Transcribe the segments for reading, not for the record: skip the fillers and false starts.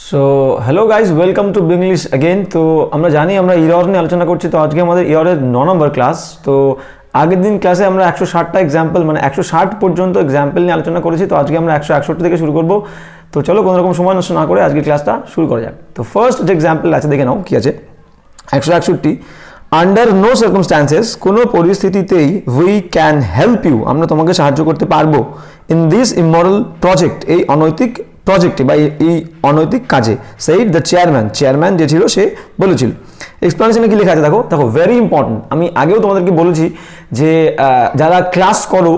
So hello guys, welcome to English again. তো আমরা জানি আমরা ইরর নিয়ে আলোচনা করছি। তো আজকে আমাদের ইররের 9 নম্বর ক্লাস। তো আগের দিন ক্লাসে আমরা 160টা এক্সাম্পল মানে 160 পর্যন্ত এক্সাম্পল নিয়ে আলোচনা করেছি। তো আজকে আমরা 161 থেকে শুরু করব। তো চলো কোনো রকম সময় নষ্ট না করে আজকে ক্লাসটা শুরু করা যাক। তো ফার্স্ট যে এক্সাম্পল আছে দেখে নাও কি আছে। 161, আন্ডার নো সার্কামস্ট্যান্সেস, কোনো পরিস্থিতিতেই উই ক্যান হেল্প ইউ, আমরা তোমাকে সাহায্য করতে পারবো ইন দিস ইমোরাল প্রজেক্ট, এই অনৈতিক প্রজেক্টে বা এই অনৈতিক কাজে। সেইড দ্য চেয়ারম্যান যে ছিল সে বলেছিল। এক্সপ্লেনেশনে কি লেখা আছে দেখো দেখো, ভেরি ইম্পর্টেন্ট। আমি আগেও তোমাদেরকে বলেছি যে যারা ক্লাস করো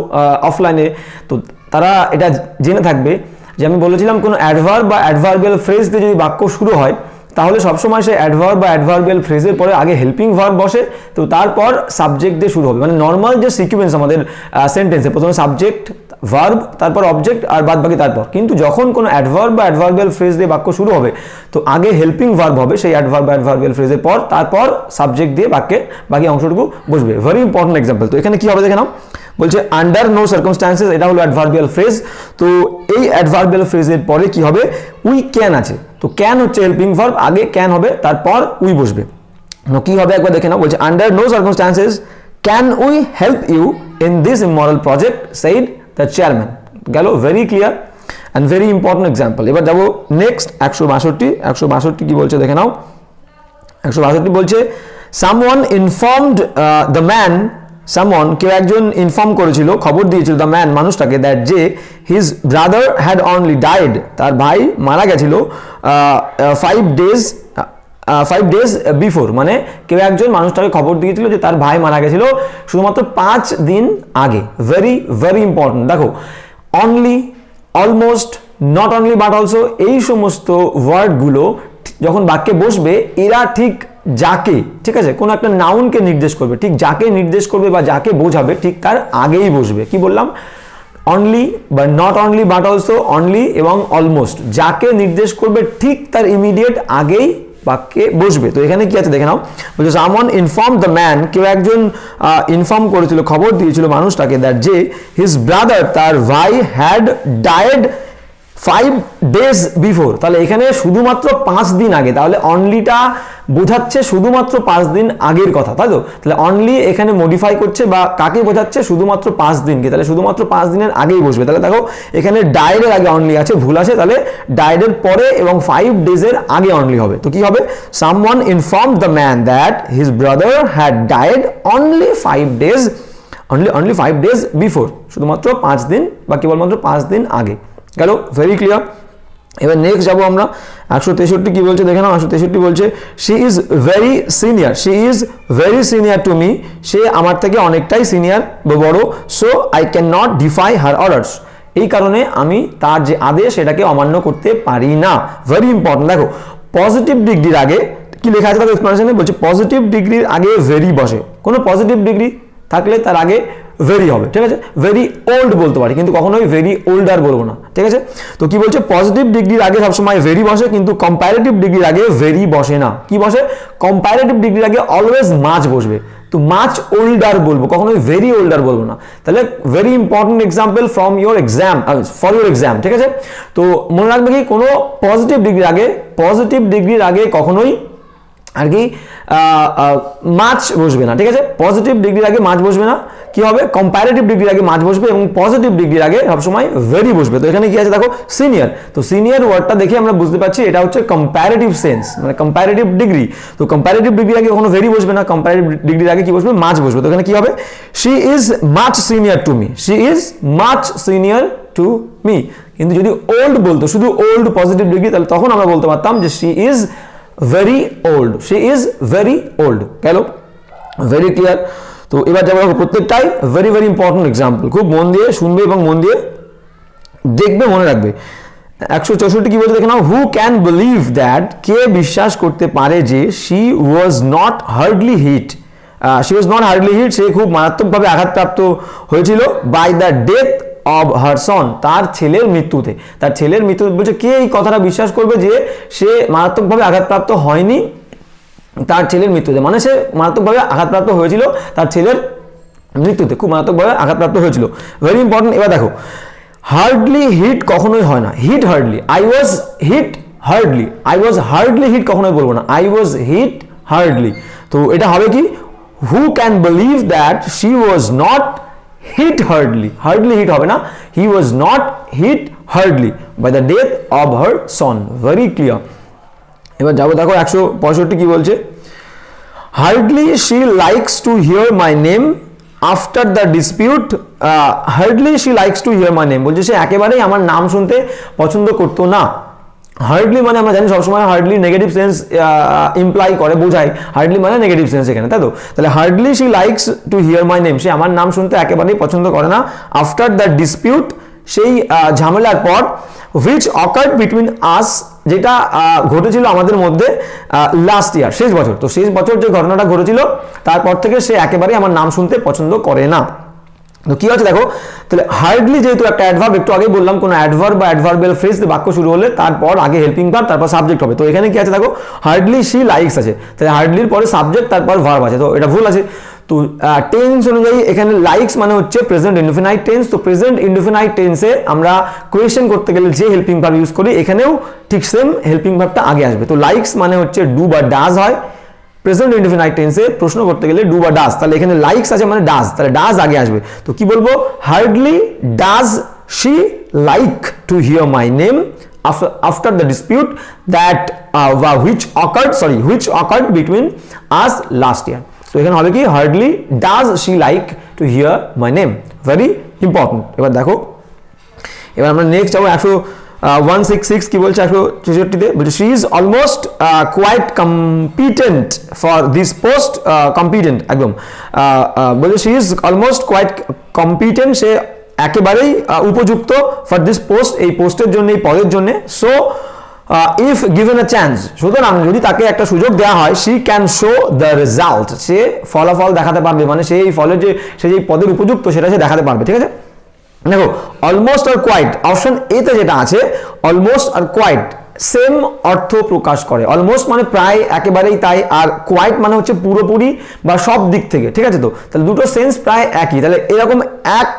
অফলাইনে, তো তারা এটা জেনে থাকবে যে আমি বলেছিলাম কোনো অ্যাডভার্ব বা অ্যাডভার্বিয়াল ফ্রেজ দিয়ে যদি বাক্য শুরু হয় তাহলে সবসময় সে অ্যাডভার্ব বা অ্যাডভার্বিয়াল ফ্রেজের পরে আগে হেল্পিং ভার্ব বসে, তো তারপর সাবজেক্ট দিয়ে শুরু হবে। মানে নর্মাল যে সিকুয়েন্স আমাদের সেন্টেন্সে প্রথমে সাবজেক্ট ভার্ব তারপর অবজেক্ট আর বাদ বাকি তারপর, কিন্তু যখন কোনো অ্যাডভার্ব বা অ্যাডভার্বিয়াল ফ্রেজ দিয়ে বাক্য শুরু হবে তো আগে হেল্পিং ভার্ব হবে সেই অ্যাডভার্ব বা অ্যাডভার্বিয়াল ফ্রেজের পর, তারপর সাবজেক্ট দিয়ে বাক্যে বাকি অংশটুকু বসবে। Very important example. তো এখানে কি হবে দেখে নাও, বলছে আন্ডার নো সার্কামস্ট্যান্সেস, এটা হলো অ্যাডভার্বিয়াল ফ্রেজ। তো এই অ্যাডভার্বিয়াল ফ্রেজের পরে কি হবে, উই ক্যান আছে। তো ক্যান হচ্ছে হেল্পিং ভার্ব, আগে ক্যান হবে তারপর উই বসবে। কি হবে একবার দেখে নাও, বলছে under no circumstances can we help you in this immoral project said the chairman. গেল, very clear and very important example. এবার যাবো নেক্সট 162 কি বলছে দেখে নাও। 162 বলছে someone informed the man, someone কেউ একজন ইনফর্ম করেছিল, খবর দিয়েছিল দ্য ম্যান মানুষটাকে, দ্যাট যে his brother had only died, তার ভাই মারা গেছিল 5 days বিফোর। মানে কেউ একজন মানুষটাকে খবর দিয়েছিল যে তার ভাই মারা গেছিল শুধুমাত্র 5 দিন আগে। Very very important. দেখো, only, almost, not only but also, এই সমস্ত ওয়ার্ডগুলো যখন বাক্যে বসবে এরা ঠিক যাকে, ঠিক আছে, কোনো একটা নাউনকে নির্দেশ করবে, ঠিক যাকে নির্দেশ করবে বা যাকে বোঝাবে ঠিক তার আগেই বসবে। কি বললাম, অনলি বা not only but also, only এবং অলমোস্ট, যাকে নির্দেশ করবে ঠিক তার ইমিডিয়েট আগেই বাক্যে বসবে। তো এখানে কি আছে দেখে নাও, বলছে সামওয়ান ইনফর্ম দ্য ম্যান, কেউ একজন ইনফর্ম করেছিল, খবর দিয়েছিল মানুষটাকে, দ্যাট যে হিজ ব্রাদার, তার ভাই, হ্যাড ডায়েড 5 days বিফোর। তাহলে এখানে শুধুমাত্র 5 দিন আগে, তাহলে অনলিটা বোঝাচ্ছে শুধুমাত্র 5 দিন আগের কথা, তাই তো? তাহলে অনলি এখানে মডিফাই করছে বা কাকে বোঝাচ্ছে, শুধুমাত্র 5 দিনকে, তাহলে শুধুমাত্র 5 দিনের আগেই বসবে। তাহলে দেখো এখানে ডায়েডের আগে অনলি আছে, ভুল আছে, তাহলে ডায়েডের পরে এবং 5 days-এর আগে অনলি হবে। তো কি হবে, someone inform the man that his brother had died only 5 days, only 5 days before, শুধুমাত্র 5 দিন বা কেবলমাত্র 5 দিন আগে। গেল, ভেরি ক্লিয়ার। এবার নেক্সট যাবো আমরা 163 কি বলছে দেখে নাও। 163 বলছে she is very senior, she is very senior to me, সে আমার থেকে অনেকটাই সিনিয়র বা বড়। So I can not defy her orders, এই কারণে আমি তার যে আদেশ সেটাকে অমান্য করতে পারি না। Very important. দেখো, পজিটিভ ডিগ্রির আগে কি লেখা আছে, তার এক্সপ্লেনেশনে বলছে পজিটিভ ডিগ্রির আগে ভেরি বসে। কোনো পজিটিভ ডিগ্রি থাকলে তার আগে ভেরি হবে, ঠিক আছে। ভেরি ওল্ড বলতে পারি কিন্তু কখনোই ভেরি ওল্ডার বলবো না, ঠিক আছে। তো কি বলছে, পজিটিভ ডিগ্রির আগে সবসময় ভেরি বসে, কিন্তু কম্পারেটিভ ডিগ্রির আগে ভেরি বসে না। কি বসে, কম্পারেটিভ ডিগ্রির আগে অলওয়েজ মাচ বসবে। তো মাচ ওল্ডার বলবো, কখনোই ভেরি ওল্ডার বলবো না। তাহলে very important example from your exam, for your exam, ঠিক আছে। তো মনে রাখবে কি, কোনো পজিটিভ ডিগ্রির আগে কখনোই আর কি মাছ বসবে না, ঠিক আছে। পজিটিভ ডিগ্রির আগে মাছ বসবে না। কি হবে, কম্পারেটিভ ডিগ্রির আগে মাছ বসবে এবং পজিটিভ ডিগ্রির আগে সবসময় ভেরি বসবে। তো এখানে কি আছে দেখো, সিনিয়র। তো সিনিয়র ওয়ার্ডটা দেখে আমরা বুঝতে পারছি এটা হচ্ছে কম্পারেটিভ সেন্স, মানে কম্পারেটিভ ডিগ্রি। তো কম্পারেটিভ ডিগ্রির আগে কখনো ভেরি বসবে না, কম্পারেটিভ ডিগ্রির আগে কি বসবে, মাছ বসবে। তো এখানে কি হবে, she is much senior to me, she is much senior to me. কিন্তু যদি ওল্ড বলতো, শুধু ওল্ড পজিটিভ ডিগ্রি, তাহলে তখন আমরা বলতে পারতাম যে she is very old, she is very old. গেল, ভেরি ক্লিয়ার। তো এবার যাবো প্রত্যেকটাই ভেরি ভেরি ইম্পর্টেন্ট এক্সাম্পল, খুব মন দিয়ে শুনবে এবং মন দিয়ে দেখবে, মনে রাখবে। 164 কি বলছে দেখে নাও, হু ক্যান বিলিভ দ্যাট, কে বিশ্বাস করতে পারে যে she was not hardly hit, সে খুব মারাত্মকভাবে আঘাতপ্রাপ্ত হয়েছিল by the death of her son, তার ছেলের মৃত্যুতে। তার ছেলের মৃত্যুতে বলছে, কে এই কথাটা বিশ্বাস করবে যে সে মারাত্মকভাবে আঘাতপ্রাপ্ত হয়নি তার ছেলের মৃত্যুতে, মানে সে মারাত্মকভাবে আঘাতপ্রাপ্ত হয়েছিল তার ছেলের মৃত্যুতে, খুব মারাত্মকভাবে আঘাতপ্রাপ্ত হয়েছিল। Very important. এবার দেখো, হার্ডলি হিট কখনোই হয় না, hit hardly, I was hit hardly, I was hardly hit কখনোই বলবো না, আই ওয়াজ হিট হার্ডলি। তো এটা হবে কি, who can believe that she was not hit hardly, hardly hit হবে না, he was not hit hardly by the death of her son. Very clear. এবার যাবো দেখো 165 কি বলছে, hardly she likes to hear my name after the dispute, hardly she likes to hear my name, বলছে সে একেবারেই আমার নাম শুনতে পছন্দ করতো না। হার্ডলি মানে আমরা জানি সবসময় হার্ডলি নেগেটিভ সেন্স ইমপ্লাই করে, বোঝায়, হার্ডলি মানে নেগেটিভ সেন্স এখানে, তাই তো? তাহলে hardly she likes to hear my name, সে আমার নাম শুনতে একেবারেই পছন্দ করে না। আফটার দ্য ডিসপিউট, সেই ঝামেলার পর, which occurred between us, যেটা ঘটেছিল আমাদের মধ্যে লাস্ট ইয়ার, শেষ বছর। তো শেষ বছর যে ঘটনাটা ঘটেছিল তারপর থেকে সে একেবারেই আমার নাম শুনতে পছন্দ করে না। তো কি হচ্ছে দেখো, তাহলে হার্ডলি যেহেতু একটা অ্যাডভার্ব, একটু আগেই বললাম কোনো অ্যাডভার্ব বা অ্যাডভার্বিয়াল ফ্রেজ বাক্য শুরু হলে তারপর আগে হেল্পিং ভার্ব তারপর সাবজেক্ট হবে। তো এখানে কি আছে দেখো, হার্ডলি শি লাইকস আছে, তাহলে হার্ডলির পরে সাবজেক্ট তারপর ভার্ব আছে, তো এটা ভুল আছে। তো টেন্স অনুযায়ী এখানে লাইকস মানে হচ্ছে প্রেজেন্ট ইনডেফিনাইট টেন্স। তো প্রেজেন্ট ইনডেফিনাইট টেন্সে আমরা কোয়েশ্চেন করতে গেলে যে হেল্পিং ভার্ব ইউজ করি এখানেও ঠিক সেম হেল্পিং ভার্বটা আগে আসবে। তো লাইকস মানে হচ্ছে ডু বা ডাজ হয় প্রেজেন্ট ইনডেফিনাইট টেন্সে, প্রশ্ন করতে গেলে ডু বা ডাজ, তাহলে এখানে লাইকস আছে মানে ডাজ, তাহলে ডাজ আগে আসবে। তো কি বলবো, hardly does she like to hear my name after the dispute that which occurred between us last year. So এখানে হবে কি, hardly does she like to hear my name, very important. এবার দেখো, এবার আমরা নেক্সট যাবো 166 কি বলছে 166তে, বলছে she is almost quite competent for this post, competent একদম, বলছে she is almost quite competent, সে একেবারেই উপযুক্ত ফর দিস পোস্ট, এই পোস্টের জন্য, এই পদের জন্য। So if given a chance, সুতরাং যদি তাকে একটা সুযোগ দেওয়া হয়, she can show the result, সে ফলাফল দেখাতে পারবে, মানে সে এই ফলের যে সে যে পদের উপযুক্ত সেটা সে দেখাতে পারবে। ঠিক আছে, দেখো অলমোস্ট আর কোয়াইট, অপশন এতে যেটা আছে অলমোস্ট আর কোয়াইট সেম অর্থ প্রকাশ করে। অলমোস্ট মানে প্রায়, একেবারেই তাই, আর কোয়াইট মানে হচ্ছে পুরোপুরি বা সব দিক থেকে। ঠিক আছে, তো তাহলে দুটো সেন্স প্রায় একই, তাহলে এরকম এক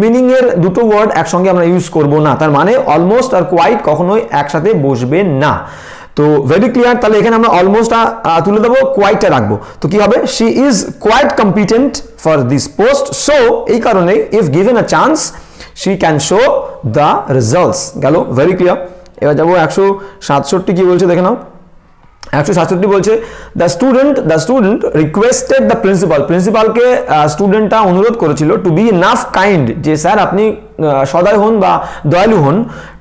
মিনিং এর দুটো ওয়ার্ড একসঙ্গে আমরা ইউজ করব না, তার মানে অলমোস্ট আর কোয়াইট কখনোই একসাথে বসবে না। তো ভেরি ক্লিয়ার, তাহলে এখানে আমরা অলমোস্টটা তুলে দেবো, কোয়াইটটা রাখবো। তো কি হবে, she is quite competent for this post, so এই কারণে if given a chance she can show the results. গেল, ভেরি ক্লিয়ার। এবার যাবো 167 কি বলছে দেখে নাও। 167 বলছে দ্য স্টুডেন্ট রিকোয়েস্টেড দ্য প্রিন্সিপালকে স্টুডেন্টটা অনুরোধ করেছিল টু বি এনাফ কাইন্ড, যে স্যার আপনি সদয় হন বা দয়ালু হন,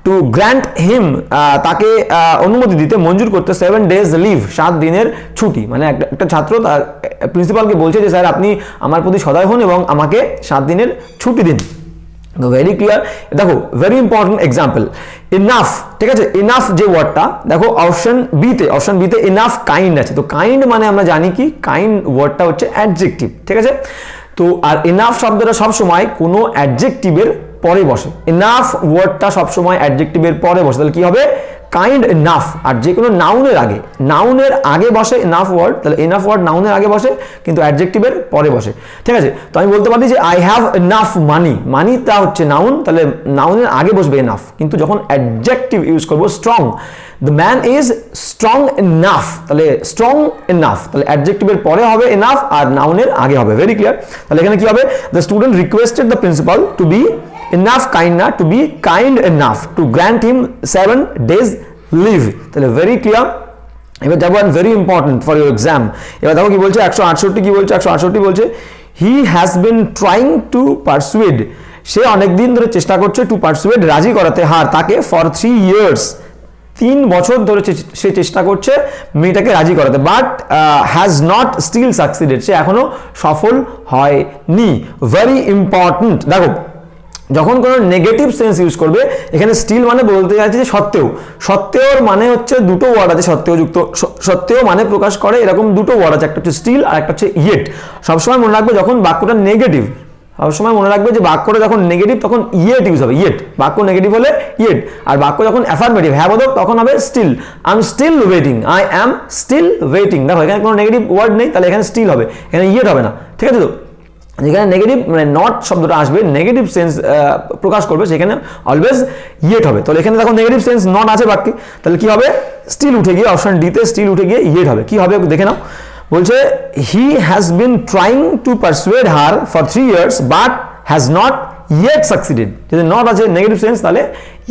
টু গ্র্যান্ট হিম, তাকে অনুমতি দিতে, মঞ্জুর করতে 7 days লিভ, 7 দিনের ছুটি। মানে একটা ছাত্র তার প্রিন্সিপালকে বলছে যে স্যার আপনি আমার প্রতি সদয় হন এবং আমাকে 7 দিনের ছুটি দিন। তো ভেরি ক্লিয়ার, দেখো ভেরি ইম্পর্টেন্ট এক্সাম্পল, ইনাফ। ঠিক আছে, ইনাফ যে ওয়ার্ডটা দেখো অপশন বিতে ইনাফ কাইন্ড আছে। তো কাইন্ড মানে আমরা জানি কি, কাইন্ড ওয়ার্ডটা হচ্ছে অ্যাডজেক্টিভ। ঠিক আছে, তো আর ইনাফ শব্দটা সবসময় কোনো অ্যাডজেক্টিভের পরে বসে, ইনাফ ওয়ার্ডটা সবসময় অ্যাডজেক্টিভের পরে বসে, তাহলে কি হবে, কাইন্ড ইনাফ। আর যে কোনো নাউনের আগে বসে ইনাফ ওয়ার্ড, তাহলে ইনাফ ওয়ার্ড নাউনের আগে বসে কিন্তু অ্যাডজেক্টিভের পরে বসে। ঠিক আছে, তো আমি বলতে পারি যে আই হ্যাভ ইনাফ মানি, মানিটা হচ্ছে নাউন, তাহলে নাউনের আগে বসবে ইনাফ। কিন্তু যখন অ্যাডজেক্টিভ ইউজ করবো, strong, the man is strong enough, তাহলে স্ট্রং ইনাফ, তাহলে অ্যাডজেক্টিভের পরে হবে ইনাফ আর নাউনের আগে হবে। ভেরি ক্লিয়ার, তাহলে এখানে কি হবে, the student requested the principal to be enough kind, না to be kind enough to grant him 7 days leave। তাহলে ভেরি ক্লিয়ার। এবার যাবো very important for your exam. এবার দেখো কি বলছে 168 কি বলছে, 168 বলছে he has been trying to persuade, সে অনেকদিন ধরে চেষ্টা করছে, টু পারসুয়েড রাজি করাতে, তাকে ফর 3 years 3 বছর ধরে সে চেষ্টা করছে মেয়েটাকে রাজি করাতে, but has not still succeeded, সে এখনো সফল হয়নি। ভেরি ইম্পর্টেন্ট, দেখো যখন কোনো নেগেটিভ সেন্স ইউজ করবে, এখানে স্টিল মানে বলতে চাইছে যে সত্ত্বেও মানে হচ্ছে দুটো ওয়ার্ড আছে, সত্ত্বেও মানে প্রকাশ করে এরকম দুটো ওয়ার্ড আছে, একটা হচ্ছে স্টিল আর একটা হচ্ছে ইয়েট। সবসময় মনে রাখবে যখন বাক্যটা নেগেটিভ, সবসময় মনে রাখবে যে বাক্যটা যখন নেগেটিভ তখন ইয়েট ইউজ হবে, ইয়েট। বাক্য নেগেটিভ হলে ইয়েট, আর বাক্য যখন অ্যাফার্মেটিভ হ্যাঁ বোধক তখন হবে still. I am still waiting, I am still waiting. দেখো এখানে কোনো নেগেটিভ ওয়ার্ড নেই, তাহলে এখানে স্টিল হবে, এখানে ইয়েট হবে না। ঠিক আছে, তো যেখানে নেগেটিভ মানে নট শব্দটা আসবে, নেগেটিভ সেন্স প্রকাশ করবে, সেখানে অলওয়েজ ইয়েট হবে। তাহলে এখানে দেখো নেগেটিভ সেন্স নট আছে বাক্যে, তাহলে কি হবে, স্টিল উঠে গিয়ে অপশন ডিতে স্টিল উঠে গিয়ে ইয়েট হবে। কি হবে দেখে নাও, বলছে he has been trying to persuade her for 3 years but has not yet succeeded. যদি নট আছে নেগেটিভ সেন্স তাহলে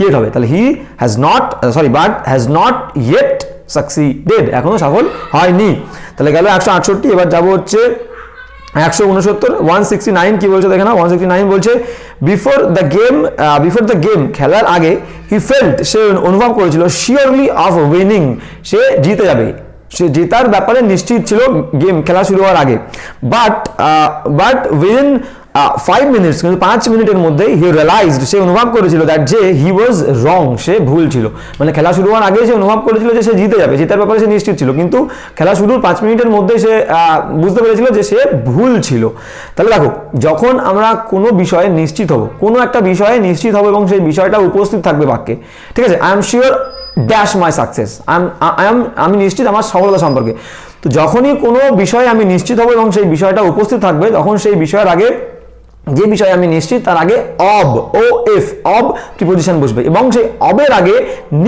ইয়েট হবে। তাহলে he has not but has not yet succeeded, এখনো সফল হয়নি। তাহলে গেল 168। এবার যাবো হচ্ছে 169, 169 কি বলছে দেখে না, 169 বলছে বিফোর দ্য গেম খেলার আগে হি ফেল্ট, সে অনুভব করেছিল শিওরলি অফ উইনিং, সে জিতে যাবে, সে জেতার ব্যাপারে নিশ্চিত ছিল গেম খেলা শুরু হওয়ার আগে। বাট উইদিন 5 minutes, কিন্তু 5 মিনিটের মধ্যে হি রিয়েলাইজড, সে অনুভব করেছিল দ্যাট যে হি ওয়াজ রং, সে ভুল ছিল। মানে খেলা শুরু হওয়ার আগে সে অনুভব করেছিল যে সে জিতে যাবে, জেতার ব্যাপারে সে নিশ্চিত ছিল, কিন্তু খেলা শুরুর 5 মিনিটের মধ্যে সে বুঝতে পেরেছিল যে সে ভুল ছিল। তাহলে দেখো, যখন আমরা কোনো বিষয়ে নিশ্চিত হব, কোনো একটা বিষয়ে নিশ্চিত হব এবং সেই বিষয়টা উপস্থিত থাকবে বাক্যে, ঠিক আছে, I am sure dash my success, আমি নিশ্চিত আমার সফলতা সম্পর্কে। তো যখনই কোনো বিষয়ে আমি নিশ্চিত হব এবং সেই বিষয়টা উপস্থিত থাকবে, তখন সেই বিষয়ের আগে, যে বিষয়ে আমি নিশ্চিত তার আগে অব প্রিপোজিশন বসবে, এবং সেই অবের আগে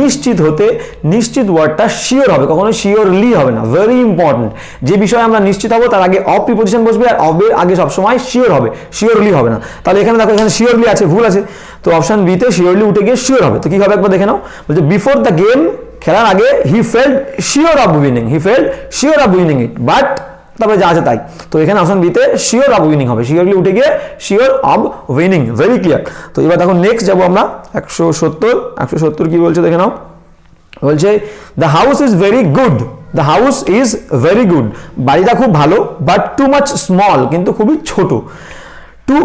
নিশ্চিত হতে নিশ্চিত ওয়ার্ডটা শিওর হবে, কখনো শিওরলি হবে না। ভেরি ইম্পর্টেন্ট, যে বিষয়ে আমরা নিশ্চিত হব তার আগে অব প্রিপোজিশন বসবে, আর অবের আগে সবসময় শিওর হবে, শিওরলি হবে না। তাহলে এখানে দেখো, এখানে শিওরলি আছে, ভুল আছে, তো অপশন বি তে শিওরলি উঠে গিয়ে শিওর হবে। তো কি হবে একবার দেখে নাও, বলছে বিফোর দ্য গেম খেলার আগে he felt sure of winning it, but তারপরে যা আছে তাই। তো এখানে অপশন বিতে শিওর অফ উইনিং হবে, শিওরলি উঠে গিয়ে sure of winning. Very clear. তো এবার দেখো নেক্সট যাবো আমরা 170 কি বলছে দেখে নাও, বলছে the house is very good, বাড়িটা খুব ভালো, বাট টু মাচ স্মল, কিন্তু খুবই ছোট, to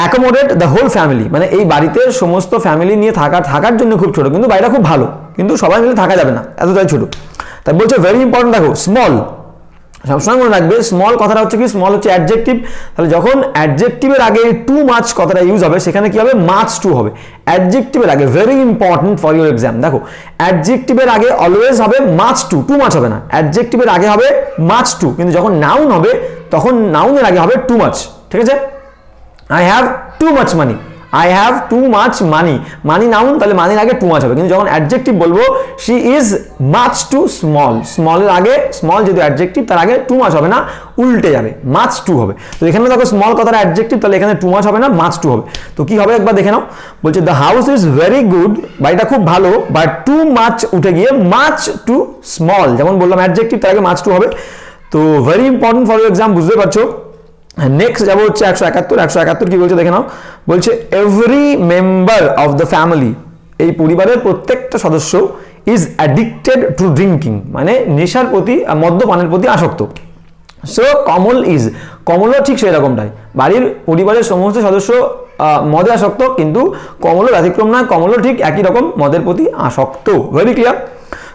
accommodate the whole family, মানে এই বাড়িতে সমস্ত ফ্যামিলি নিয়ে থাকার জন্য খুব ছোট, কিন্তু বাড়িটা খুব ভালো, কিন্তু সবাই মিলে থাকা যাবে না, এতটাই ছোট। তাই বলছে ভেরি ইম্পর্টেন্ট, দেখো স্মল, সবসময় মনে রাখবে স্মল কথাটা হচ্ছে কি, স্মল হচ্ছে অ্যাডজেক্টিভ, তাহলে যখন অ্যাডজেক্টিভের আগে টু মাচ কথাটা ইউজ হবে, সেখানে কি হবে, মাচ টু হবে। অ্যাডজেক্টিভের আগে, very important for your exam, দেখো অ্যাডজেক্টিভের আগে অলওয়েজ হবে মাচ টু, টু মাচ হবে না, অ্যাডজেক্টিভের আগে হবে মাচ টু, কিন্তু যখন নাউন হবে তখন নাউনের আগে হবে টু মাচ, ঠিক আছে। I have too much money, money noun, তাহলে মানির আগে টু মাচ হবে, কিন্তু যখন অ্যাডজেক্টিভ বলবো she is much too small, স্মলের আগে, স্মল যেহেতু অ্যাডজেক্টিভ তার আগে টু মাচ হবে না, উল্টে যাবে, মাচ টু হবে। তো এখানে দেখো স্মল কথাটা অ্যাডজেক্টিভ, তাহলে এখানে টু মাচ হবে না, মাচ টু হবে। তো কি হবে একবার দেখে নাও, বলছে the house is very good, বাড়িটা খুব ভালো, বাট টু মাচ উঠে গিয়ে মাচ টু স্মল, যেমন বললাম অ্যাডজেক্টিভ তার আগে মাচ টু হবে। তো very important for your exam, বুঝতে পারছো। নেক্সট যাবো হচ্ছে 171 কি বলছে দেখে নাও, বলছে every member of the family, এই পরিবারের প্রত্যেকটা সদস্য ইজ অ্যাডিক্টেড টু ড্রিঙ্কিং, মানে নেশার প্রতি, মদ্যপানের প্রতি আসক্ত। সো কমলও ঠিক সেই রকমটাই, বাড়ির পরিবারের সমস্ত সদস্য মদে আসক্ত, কিন্তু কমলও ব্যতিক্রম নয়, কমলও ঠিক একই রকম মদের প্রতি আসক্ত। Very clear.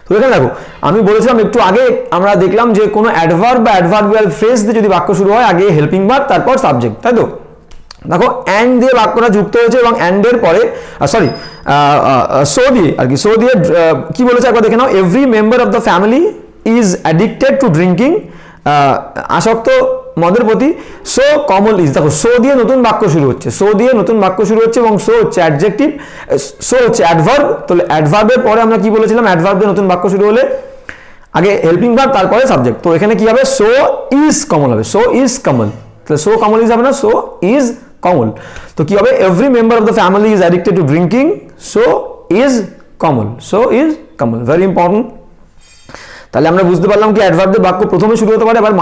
তো এখানে দেখো, আমি বলেছিলাম একটু আগে, আমরা দেখলাম যে কোনো অ্যাডভার্ব বা অ্যাডভার্বিয়াল ফ্রেজ দিয়ে যদি বাক্য শুরু হয়, আগে হেল্পিং ভার্ব তারপর সাবজেক্ট, তাই তো। দেখো অ্যান্ড দিয়ে বাক্যটা যুক্ত হয়েছে, এবং অ্যান্ডের পরে সো দিয়ে আর কি, সো দিয়ে কি বলেছে একবার দেখে নাও, every member of the family is addicted to drinking, আসক্ত মদের প্রতি। সো কমল ইজ, দেখো সো দিয়ে নতুন বাক্য শুরু হচ্ছে, এবং সো হচ্ছে অ্যাডজেক্টিভ, সো হচ্ছে অ্যাডভার্ব। তাহলে অ্যাডভার্বের পরে আমরা কি বলেছিলাম, অ্যাডভার্ব দিয়ে নতুন বাক্য শুরু হলে আগে হেল্পিং ভার্ব তারপরে সাবজেক্ট। তো এখানে কি হবে, সো ইজ কমল হবে, সো ইজ কমল, তাহলে সো কমল ইজ হবে না, সো ইজ কমল। তো কি হবে, every member of the family is addicted to drinking, so is Kamal, very important. তাহলে আমরা বুঝতে পারলাম কি অ্যাডভার্ব দিয়ে বাক্য প্রথমে শুরু হতে পারে, আবার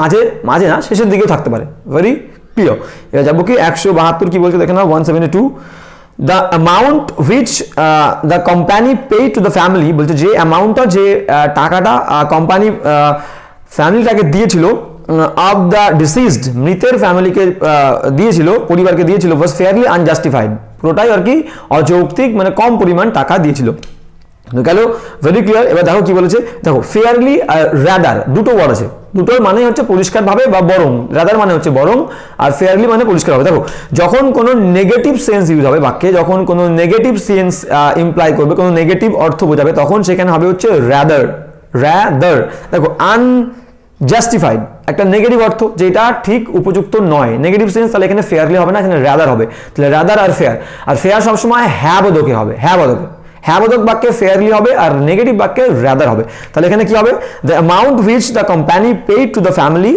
মাঝে না, শেষের দিকেও থাকতে পারে। Very clear. এবার যাবো কি 172 কি বলছে দেখে নাও, 172 the amount which the company pay to the family, বলছে যে অ্যামাউন্টটা, যে টাকাটা কোম্পানি ফ্যামিলিটাকে দিয়েছিল, অফ দ্য ডিসিজড, মৃতের ফ্যামিলিকে দিয়েছিল, পরিবারকে দিয়েছিল, ওয়াজ ফেয়ারলি আনজাস্টিফাইড, পুরোটাই আর কি অযৌক্তিক, মানে কম পরিমাণ টাকা দিয়েছিল। গেল, ভেরি ক্লিয়ার। এবার দেখো কি বলেছে, দেখো ফেয়ারলি আর রাদার, দুটো ওয়ার্ড আছে, দুটোর মানে হচ্ছে পরিষ্কারভাবে বা বরং, রাদার মানে হচ্ছে বরং, আর ফেয়ারলি মানে পরিষ্কার হবে। দেখো যখন কোনো নেগেটিভ সেন্স ইউজ হবে বাক্যে, যখন কোনো নেগেটিভ সেন্স ইমপ্লাই করবে, কোনো নেগেটিভ অর্থ বোঝাবে, তখন সেখানে হবে হচ্ছে রাদার। দেখো জাস্টিফাইড একটা নেগেটিভ অর্থ, যেটা ঠিক উপযুক্ত নয়, নেগেটিভ সেন্স, তাহলে এখানে ফেয়ারলি হবে না, এখানে রাদার হবে। তাহলে রাদার আর ফেয়ার, আর ফেয়ার সবসময় হ্যাঁ বোধকে হবে, হ্যাঁ বোধকে, হ্যাঁ বোধক বাক্যে ফেয়ারলি হবে আর নেগেটিভ বাক্যে রাদার হবে। তাহলে এখানে কি হবে, the amount which the company paid to the family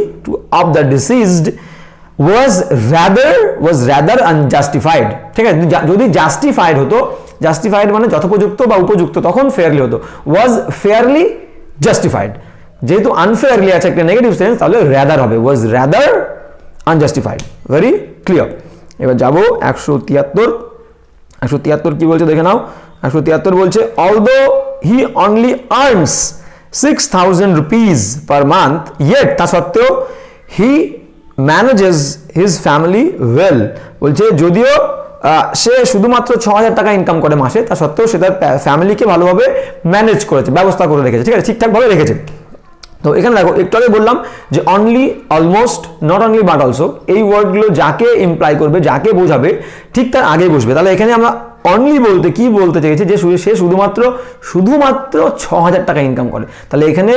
of the deceased was rather unjustified, ঠিক আছে। যদি জাস্টিফাইড হতো, জাস্টিফাইড মানে যথোপযুক্ত বা উপযুক্ত, তখন ফেয়ারলি হতো, was fairly justified। যেহেতু আনফেয়ারলি আছে একটা নেগেটিভ সেন্স, তাহলে রাদার হবে, was rather unjustified। Very clear. এবার যাবো 173। 173 কি বলছে দেখে নাও। 173 বলছে although he only earns 6,000 rupees per month, yet তা সত্ত্বেও he manages his family well। বলছে যদিও সে শুধুমাত্র 6,000 টাকা ইনকাম করে মাসে, তা সত্ত্বেও সে তার ফ্যামিলিকে ভালোভাবে ম্যানেজ করেছে, ব্যবস্থা করে রেখেছে, ঠিক আছে, ঠিকঠাকভাবে রেখেছে। তো এখানে দেখো একটু আগে বললাম যে only, almost, not only but also, এই ওয়ার্ডগুলো যাকে ইমপ্লাই করবে, যাকে বোঝাবে, ঠিক তার আগে বসবে। তাহলে এখানে আমরা অনলি বলতে কি বলতে চাইছে, যে সে শুধুমাত্র 6,000 টাকা ইনকাম করে। তাহলে এখানে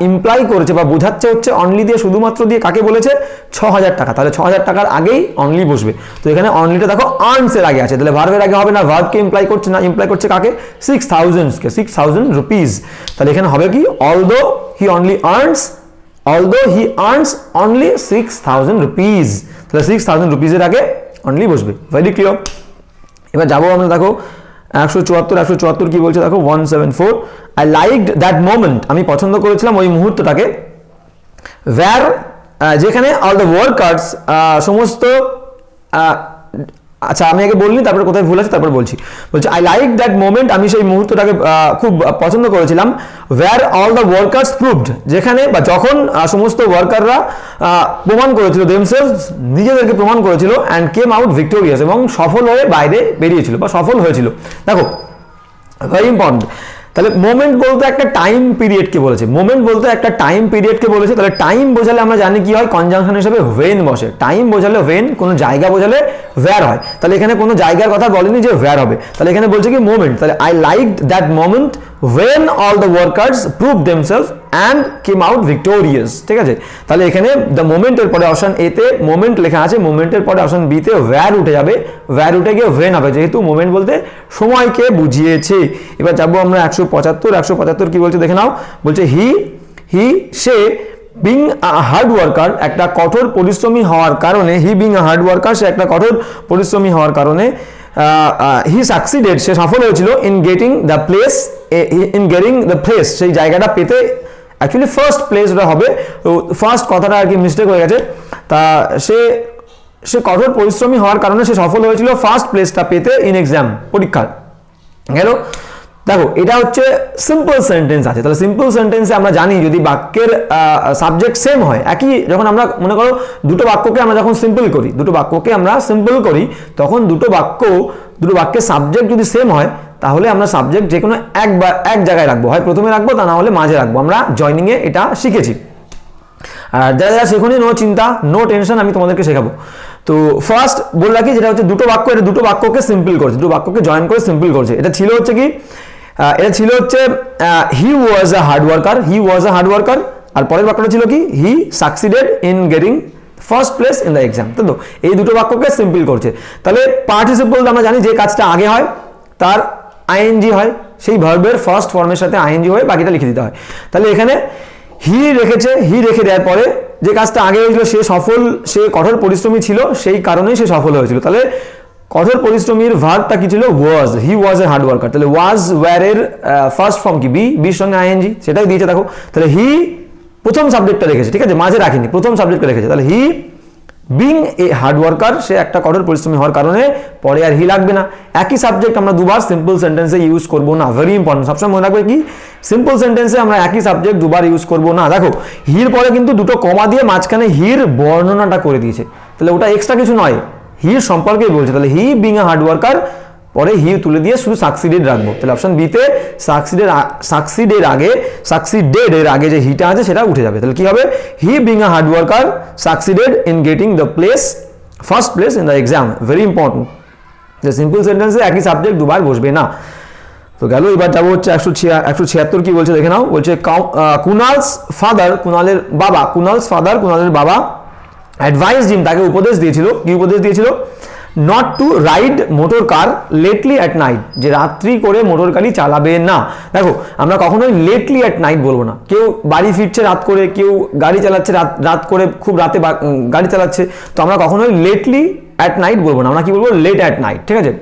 ইমপ্লাই করেছে বা বোঝাচ্ছে হচ্ছে অনলি দিয়ে, শুধুমাত্র দিয়ে কাকে বলেছে, 6,000 টাকা। তাহলে 6,000 টাকার আগেই অনলি বসবে। তো এখানে অনলিটা দেখো আর্নস এর আগে আছে, তাহলে ভার্বের আগে হবে না, ভার্বকে ইমপ্লাই করছে না, ইমপ্লাই করছে কাকে, 6,000 কে, 6,000 রুপিস। তাহলে এখানে হবে কি, although he earns only 6,000 rupees, তাহলে 6,000 রুপিসের আগে অনলি বসবে। Very clear. এবার যাবো আমরা, দেখো 174 কি বলছে দেখো, 174 I liked that moment, আমি পছন্দ করেছিলাম ওই মুহূর্তটাকে, where যেখানে all the workers, সমস্ত, আচ্ছা আমি আগে বলিনি, তারপরে কোথায় ভুল আছে তারপর বলছি। বলছে I liked that moment, আমি সেই মুহূর্তটাকে খুব পছন্দ করেছিলাম, where all the workers proved, যেখানে বা যখন সমস্ত ওয়ার্কাররা প্রমাণ করেছিল, themselves, নিজেদেরকে প্রমাণ করেছিল, and came out victorious, এবং সফল হয়ে বাইরে বেরিয়েছিল বা সফল হয়েছিল। দেখো ভেরি ইম্পর্টেন্ট। তাহলে মোমেন্ট বলতে একটা টাইম পিরিয়ডকে বলেছে, মোমেন্ট বলতে একটা টাইম পিরিয়ডকে বলেছে। তাহলে টাইম বোঝালে আমরা জানি কি হয়, কনজাংশন হিসেবে ওয়েন বসে। টাইম বোঝালে ওয়েন, কোনো জায়গা বোঝালে ওয়্যার হয়। তাহলে এখানে কোনো জায়গার কথা বলেনি যে ওয়্যার হবে, তাহলে এখানে বলছে কি মোমেন্ট। তাহলে I liked that moment when all the workers proved themselves and came out victorious, ঠিক আছে। তাহলে এখানে দ্য মোমেন্টের পরে অপশন এ তে মোমেন্ট লেখা আছে, মোমেন্টের পরে অপশন বি তে ওয়্যার উঠে যাবে, ওয়্যার উঠে গিয়ে ওয়েন হবে, যেহেতু মোমেন্ট বলতে সময়কে বুঝিয়েছে। এবার যাবো আমরা 175 কি বলছে দেখে নাও। বলছে সে বিং হার্ড ওয়ার্কার, একটা কঠোর পরিশ্রমী হওয়ার কারণে, বিং হার্ড ওয়ার্কার, সে একটা কঠোর পরিশ্রমী হওয়ার কারণে, হি সাকসিডেড, সে সফল হয়েছিল, ইন গেটিং দ্য প্লেস, সেই জায়গাটা পেতে। অ্যাকচুয়ালি ফার্স্ট প্লেস ওটা হবে, তো ফার্স্ট কথাটা আর কি মিস্টেক হয়ে গেছে। তা সে কঠোর পরিশ্রমী হওয়ার কারণে সে সফল হয়েছিল ফার্স্ট প্লেসটা পেতে ইন এক্সাম, পরীক্ষার। গেল। দেখো এটা হচ্ছে সিম্পল সেন্টেন্স আছে, তাহলে সিম্পল সেন্টেন্সে আমরা জানি যদি বাক্যের সাবজেক্ট সেম হয়, একই, যখন আমরা মনে করো দুটো বাক্যকে আমরা যখন সিম্পল করি, তখন দুটো বাক্যের সাবজেক্ট যদি সেম হয়, তাহলে আমরা সাবজেক্ট যে কোনো এক জায়গায় রাখবো, হয় প্রথমে রাখবো, তা না হলে মাঝে রাখবো। আমরা জয়নিংয়ে এটা শিখেছি। আর যারা শেখনি, নো চিন্তা, নো টেনশন, আমি তোমাদেরকে শেখাবো। তো ফার্স্ট বলে রাখি, যেটা হচ্ছে দুটো বাক্য, এটা দুটো বাক্যকে সিম্পল করছে, দুটো বাক্যকে জয়েন করে সিম্পল করছে। এটা ছিল হচ্ছে হি ওয়াজ আ হার্ড ওয়ার্কার, আর পরের বাক্যটা ছিল কি, হি succeeded in getting first place in the exam. তো এই দুটো বাক্যকে সিম্পল করছে। তাহলে পার্টিসিপল আমরা জানি যে কাজটা আগে হয় তার আইএনজি হয়, সেই ভার্বের ফার্স্ট ফর্মের সাথে আইএনজি হয়ে বাকিটা লিখে দিতে হয়। তাহলে এখানে হি রেখে দেওয়ার পরে যে কাজটা আগে হয়েছিল, সে কঠোর পরিশ্রমী ছিল, সেই কারণেই সে সফল হয়েছিল। তাহলে কঠোর পরিশ্রমীর ভার্বটা কি ছিল, ওয়াজ, হি ওয়াজ এ হার্ড ওয়ার্কার। তাহলে ওয়াজ ওয়্যারের ফার্স্ট ফর্ম কি, বির সঙ্গে আইএনজি, সেটাই দিয়েছে দেখো। তাহলে হি প্রথম সাবজেক্টটা রেখেছে, ঠিক আছে, মাঝে রাখিনি, প্রথম সাবজেক্টটা রেখেছে। তাহলে হি বিং এ হার্ড ওয়ার্কার, সে একটা কঠোর পরিশ্রমী হওয়ার কারণে, পরে আর হি লাগবে না। একই সাবজেক্ট আমরা দুবার সিম্পল সেন্টেন্সে ইউজ করবো না, ভেরি ইম্পর্টেন্ট, সবসময় মনে রাখবে কি, সিম্পল সেন্টেন্সে আমরা একই সাবজেক্ট দুবার ইউজ করবো না। দেখো হির পরে কিন্তু দুটো কমা দিয়ে মাঝখানে হির বর্ণনাটা করে দিয়েছে, তাহলে ওটা এক্সট্রা কিছু নয়, হির সম্পর্কেই বলছে। তাহলে হি বিং এ হার্ড ওয়ার্কার, পরে হি তুলে দিয়ে শুধু সাকসিডেড রাখবো। তাহলে অপশন বিতে সাকসিডেড আগে যে হিটা আছে সেটা উঠে যাবে। তাহলে কি হবে, he being a hard worker succeeded in getting the first place in the exam. Very important, যে সিম্পল সেন্টেন্সে একই সাবজেক্ট দুবার বসবে না। তো তো গেল, এবার যাবো হচ্ছে 176 কি বলছে দেখে নাও। বলছে কুনালস ফাদার, কুনালের বাবা অ্যাডভাইসড হিম, তাকে উপদেশ দিয়েছিল, কি উপদেশ দিয়েছিল? Not to ride motor car lately at night, যে রাত্রি করে মোটর গাড়ি চালাবে না। দেখো আমরা কখনোই লেটলি অ্যাট নাইট বলবো না। কেউ বাড়ি ফিরছে রাত করে, কেউ গাড়ি চালাচ্ছে রাত করে, খুব রাতে গাড়ি চালাচ্ছে, তো আমরা কখনোই লেটলি অ্যাট নাইট বলবো না, আমরা কি বলবো? লেট অ্যাট নাইট, ঠিক আছে?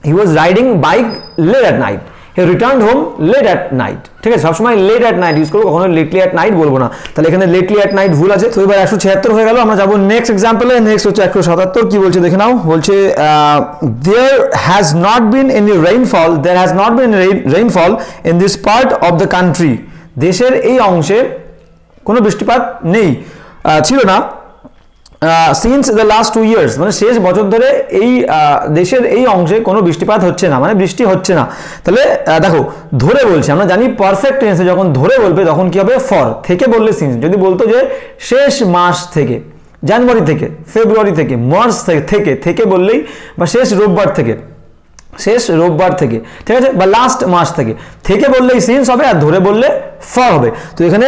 He was riding bike late at night, he returned home late at night, ঠিক আছে? সবসময় লেট অ্যাট নাইট ইউজ করবো, কখনো লেটলি অ্যাট নাইট বলবো না। তাহলে এখানে লেটলি অ্যাট নাইট ভুল আছে। তো এবার 176 হয়ে গেল। আমরা যাবো নেক্সট এক্সাম্পলে। নেক্সট হচ্ছে 177, কি বলছে দেখে নাও। বলছে there has not been any rainfall in this part of the country, দেশের এই অংশে কোনো বৃষ্টিপাত নেই, ছিল না since the last 2 years, মানে শেষ বছর ধরে এই দেশের এই অংশে কোনো বৃষ্টিপাত হচ্ছে না, মানে বৃষ্টি হচ্ছে না। তাহলে দেখো ধরে বলছে, আমরা জানি পারফেক্ট টেন্সে যখন ধরে বলবে তখন কি হবে? ফর। থেকে বললে সিন্স। যদি বলতো যে শেষ মাস থেকে, জানুয়ারি থেকে, ফেব্রুয়ারি থেকে, মার্চ থেকে বললেই, বা শেষ রোববার থেকে, ঠিক আছে, বা লাস্ট মাস থেকে বললেই সিন্স হবে, আর ধরে বললে ফর হবে। তো এখানে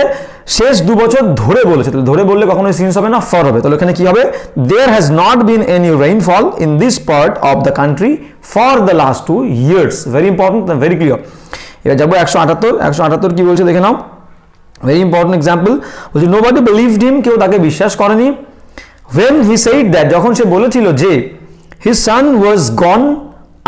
শেষ 2 বছর ধরে বলেছে, তাহলে ধরে বললে কখনোই সিন্স হবে না, ফর হবে। তাহলে এখানে কি হবে? there has not been any rainfall in this part of the country for the last 2 years. very important and very clear. এবার যাবো 178 কি বলছে দেখে নাও। Very important example. বলছে nobody believed him, কেউ তাকে বিশ্বাস করেনি। when he said that, যখন সে বলেছিল যে his son was gone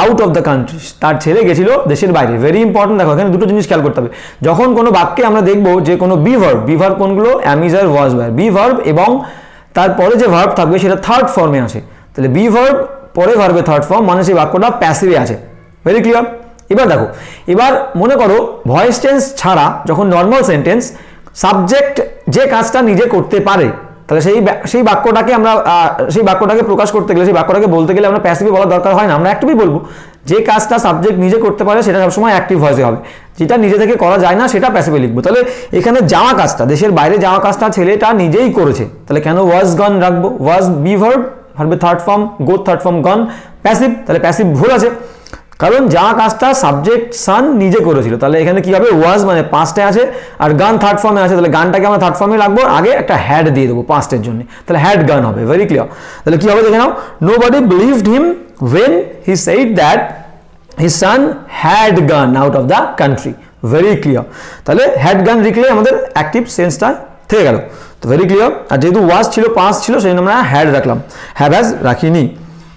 out of the country, তার ছেলে গেছিল দেশের বাইরে। Very important. দেখো এখানে দুটো জিনিস খেয়াল করতে হবে। যখন কোনো বাক্যে আমরা দেখবো যে কোনো বি ভার্ব কোনগুলো? Am, is, are, was, were. Be verb এবং তারপরে যে ভার্ব থাকবে সেটা থার্ড ফর্মে আসে, তাহলে বি ভার্ব পরে ভার্বে থার্ড ফর্ম, মানে সেই বাক্যটা প্যাসিভে আছে। Very clear. এবার দেখো, এবার মনে করো ভয়েস টেন্স ছাড়া যখন নর্মাল সেন্টেন্স, সাবজেক্ট যে কাজটা নিজে করতে পারে, তাহলে সেই বাক্যটাকে প্রকাশ করতে গেলে, সেই বাক্যটাকে বলতে গেলে আমরা প্যাসিভে বলার দরকার হয় না, আমরা অ্যাক্টিভই বলবো। যে কাজটা সাবজেক্ট নিজে করতে পারে সেটা সবসময় অ্যাক্টিভ ভয়েসে হবে, যেটা নিজে থেকে করা যায় না সেটা প্যাসিভে লিখবো। তাহলে এখানে যাওয়া কাজটা, দেশের বাইরে যাওয়া কাজটা ছেলেটা নিজেই করেছে, তাহলে কেন ওয়াজ গন রাখবো? ওয়াজ বি ভার্ব, ভার্বে third form, go third form, gone passive, তাহলে প্যাসিভ ভুল আছে, কারণ যাওয়া কাজটা সাবজেক্ট সান নিজে করেছিল। তাহলে এখানে কি হবে? ওয়াজ মানে পাস্টে আছে, আর গান থার্ড ফর্মে আছে, তাহলে গানটাকে আমরা থার্ড ফর্মে রাখবো, আগে একটা হ্যাড দিয়ে দেবো পাস্টের জন্য, তাহলে হ্যাড গান হবে। Very clear. তাহলে কি হবে দেখে নাও। nobody believed him when he said that his son had gone out of the country. Very clear. তাহলে হ্যাড গান লিখলে আমাদের অ্যাক্টিভ সেন্সটা থেকে গেল। তো ভেরি ক্লিয়ার। আর যেহেতু ওয়াজ ছিল, পাস্ট ছিল, সেই জন্য আমরা হ্যাড রাখলাম, হ্যাভ হ্যাজ রাখিনি।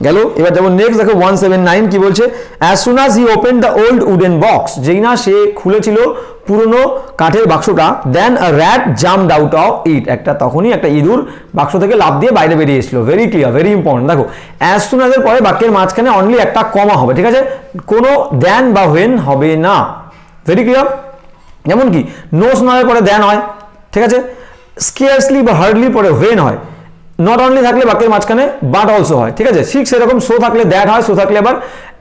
গেল। এবার যাবো নেক্সট। দেখো 179 কি বলছে। as soon as he opened the old wooden box, যেই না সে খুলেছিল পুরনো কাঠের বাক্সটা, then a rat jumped out of it, তখনই একটা ইঁদুর বাক্স থেকে লাফ দিয়ে বাইরে বেরিয়ে এসেছিল। Very clear, very important. দেখো as soon as এর পরে বাক্যের মাঝখানে অনলি একটা কমা হবে, ঠিক আছে, কোনো দেন বা when হবে না। Very clear. যেমন কি নো স্নোয়ের পরে দেন হয়, ঠিক আছে, স্কেয়ারসলি বা হার্ডলি পরে when হয়, নট অনলি থাকলে বাক্যের মাঝখানে বাট অলসো হয়, ঠিক আছে, ঠিক সেরকম সো থাকলে দ্যাট হয়, সো থাকলে আবার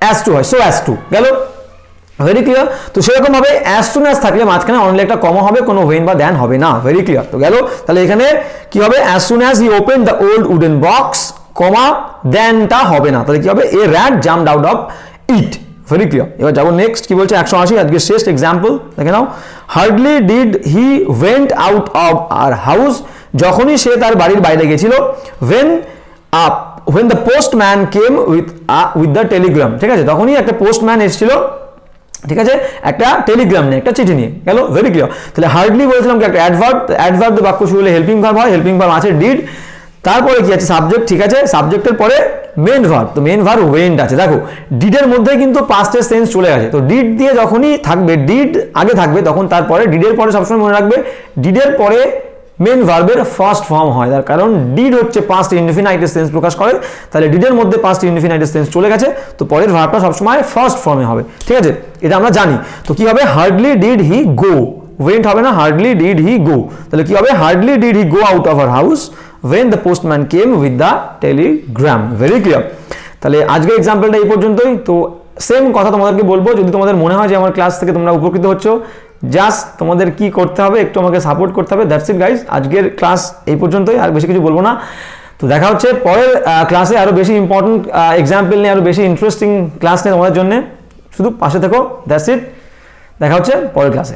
অ্যাজ টু হয়, সো অ্যাজ টু। গেল। Very clear. তো সেরকম ভাবে অ্যাজ সুন অ্যাজ থাকলে মাঝখানে অনলি একটা কমা হবে, কোনো ওয়েন বা দেন হবে না। Very clear. তো গেল। তাহলে এখানে কি হবে? As soon as he open the old wooden box, comma দেনটা হবে না, তাহলে কি হবে? A rat jumped out of it. Very clear. এবার যাবো নেক্সট। কি বলছে 180, আজকের শেষ এক্সাম্পল দেখে নাও। Hardly did he went out of our house, যখনই সে তার বাড়ির বাইরে গেছিল, when the postman came with the telegram, ঠিক আছে, তখনই একটা পোস্টম্যান এসেছিল, ঠিক আছে, একটা টেলিগ্রাম নিয়ে, একটা চিঠি নিয়ে। গেল। Very clear. তাহলে হার্ডলি বলেছিলাম কি একটা অ্যাডভার্ব দিয়ে বাক্য শুরু হলে হেল্পিং ভার্ব হয়, হেল্পিং ভার্ব আছে ডিড, তারপরে কি আছে? সাবজেক্ট, ঠিক আছে, সাবজেক্টের পরে মেন ভার্ব, তো মেন ভার্ব ওয়েন্ট আছে। দেখো ডিডের মধ্যে কিন্তু পাস্টের সেন্স চলে আসে, তো ডিড দিয়ে যখনই থাকবে, ডিড আগে থাকবে, তখন তারপরে ডিডের পরে সবসময় মনে রাখবে ডিডের পরে মেন ভার্বের ফার্স্ট ফর্ম হয়, তার কারণ ডিড হচ্ছে পাস্ট ইনডিফিনাইটেড সেন্স প্রকাশ করে, তাহলে ডিডের মধ্যে পাস্ট ইনডিফিনাইটেড সেন্স চলে গেছে, তো পরের ভার্বটা সবসময় ফার্স্ট ফর্মে হবে, ঠিক আছে, এটা আমরা জানি। তো কি হবে? Hardly did he go, went হবে না, হার্ডলি ডিড হি গো, তাহলে কি হবে? Hardly did he go out of our house when the postman came with the telegram. Very clear. তাহলে আজকের এক্সাম্পলটা এই পর্যন্তই। তো সেম কথা তোমাদেরকে বলবো, যদি তোমাদের মনে হয় যে আমার ক্লাস থেকে তোমরা উপকৃত হচ্ছ, জাস্ট তোমাদের কি করতে হবে, একটু আমাকে সাপোর্ট করতে হবে। দ্যাটস ইট গাইজ, আজকের ক্লাস এই পর্যন্তই, আর বেশি কিছু বলবো না। তো দেখা হচ্ছে পরের ক্লাসে, আরও বেশি ইম্পর্টেন্ট এক্সাম্পল নিয়ে, আরও বেশি ইন্টারেস্টিং ক্লাস নিয়ে তোমাদের জন্য। শুধু পাশে থেকো, দ্যাটস ইট। দেখা হচ্ছে পরের ক্লাসে।